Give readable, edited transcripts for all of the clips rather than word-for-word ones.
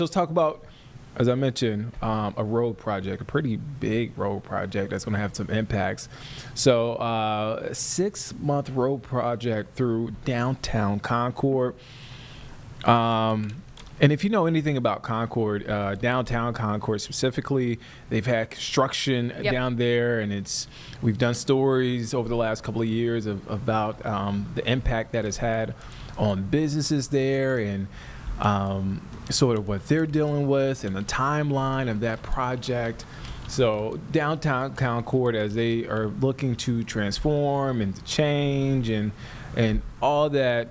Let's talk about, as I mentioned, a road project, a pretty big road project that's going to have some impacts. So, 6-month road project through downtown Concord. And if you know anything about Concord, downtown Concord specifically, they've had construction down there, and we've done stories over the last couple of years about the impact that it's had on businesses there, and sort of what they're dealing with and the timeline of that project. So downtown Concord, as they are looking to transform and to change and all that,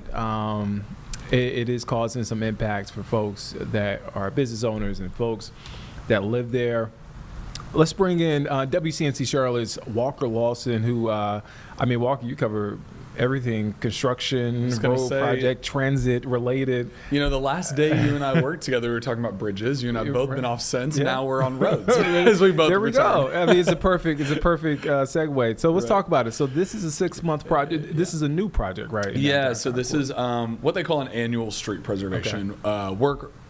it is causing some impacts for folks that are business owners and folks that live there. Let's bring in WCNC Charlotte's Walker Lawson, who, Walker, you cover everything construction, road project, transit related. You know, the last day you and I worked together, we were talking about bridges. You and I have both been off since. Yeah. Now we're on roads. As we both there we go. I mean, it's a perfect segue. So let's talk about it. So this is a 6-month project. This is a new project, right? Yeah. So this is what they call an annual street preservation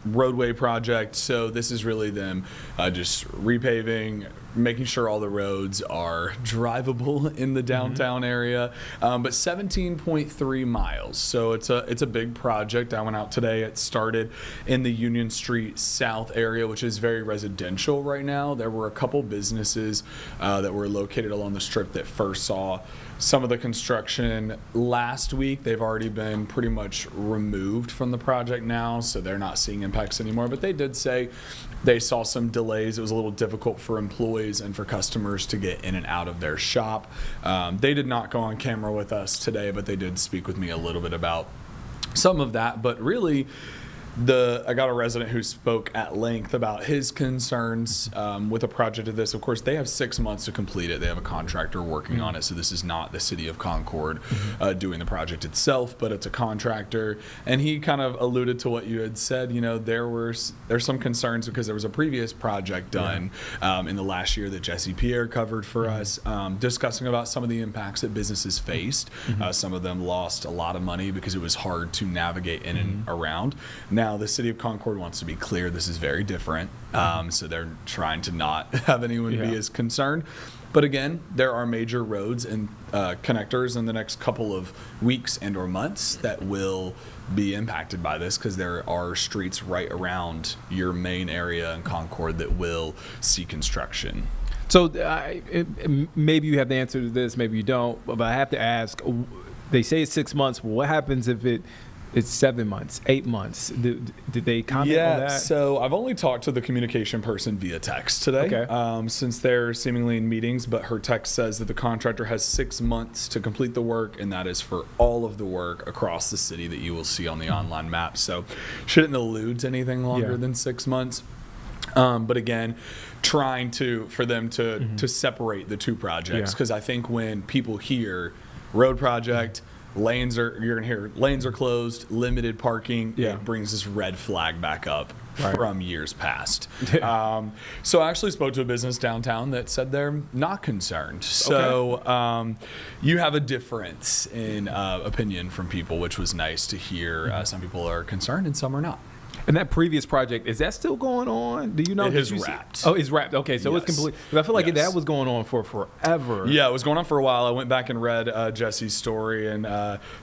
roadway project. So this is really them just repaving, making sure all the roads are drivable in the downtown area, but 17.3 miles. So it's a big project. I went out today. It started in the Union Street South area, which is very residential right now. There were a couple businesses that were located along the strip that first saw some of the construction last week. They've already been pretty much removed from the project now, so they're not seeing impacts anymore. But they did say they saw some delays. It was a little difficult for employees and for customers to get in and out of their shop. They did not go on camera with us today, but they did speak with me a little bit about some of that. But really, I got a resident who spoke at length about his concerns with a project of this. Of course, they have 6 months to complete it. They have a contractor working on it, so this is not the city of Concord doing the project itself, but it's a contractor. And he kind of alluded to what you had said. You know, there's some concerns because there was a previous project done in the last year that Jesse Pierre covered for us, discussing about some of the impacts that businesses faced. Some of them lost a lot of money because it was hard to navigate in and around. Now, the city of Concord wants to be clear this is very different, so they're trying to not have anyone be as concerned. But again, there are major roads and connectors in the next couple of weeks and or months that will be impacted by this, because there are streets right around your main area in Concord that will see construction. So maybe you have the answer to this, maybe you don't, but I have to ask, they say it's 6 months. What happens if it's 7 months, 8 months? Did they comment on that? Yeah, so I've only talked to the communication person via text today, since they're seemingly in meetings, but her text says that the contractor has 6 months to complete the work, and that is for all of the work across the city that you will see on the online map. So shouldn't allude to anything longer than 6 months. But again, trying for them to separate the two projects, because I think when people hear road project, you're gonna hear lanes are closed, limited parking. It brings this red flag back up from years past. So I actually spoke to a business downtown that said they're not concerned. So you have a difference in opinion from people, which was nice to hear. Some people are concerned and some are not. And that previous project, is that still going on? Do you know? It is wrapped. Oh, it's wrapped. Okay, so it's complete. I feel like that was going on for forever. Yeah, it was going on for a while. I went back and read Jesse's story and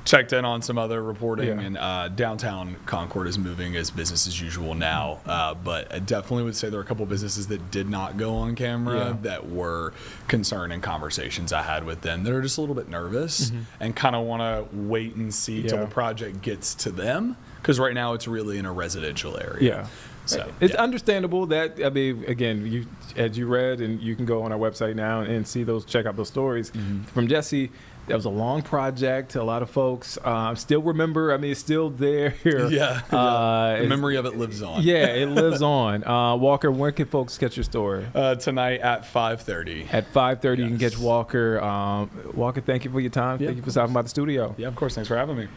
checked in on some other reporting. And downtown Concord is moving as business as usual now. But I definitely would say there were a couple of businesses that did not go on camera that were concerned in conversations I had with them that are just a little bit nervous and kind of want to wait and see till the project gets to them. Because right now it's really in a residential area. So it's understandable that, I mean, again, as you read, and you can go on our website now and see check out those stories from Jesse. That was a long project. A lot of folks still remember. I mean, it's still there. The memory of it lives on. Yeah, it lives on. Walker, where can folks catch your story? Tonight at 5:30. At 5:30, you can catch Walker. Walker, thank you for your time. Thank you for stopping by the studio. Yeah, of course. Thanks for having me.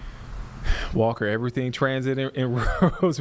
Walker, everything transit and roads.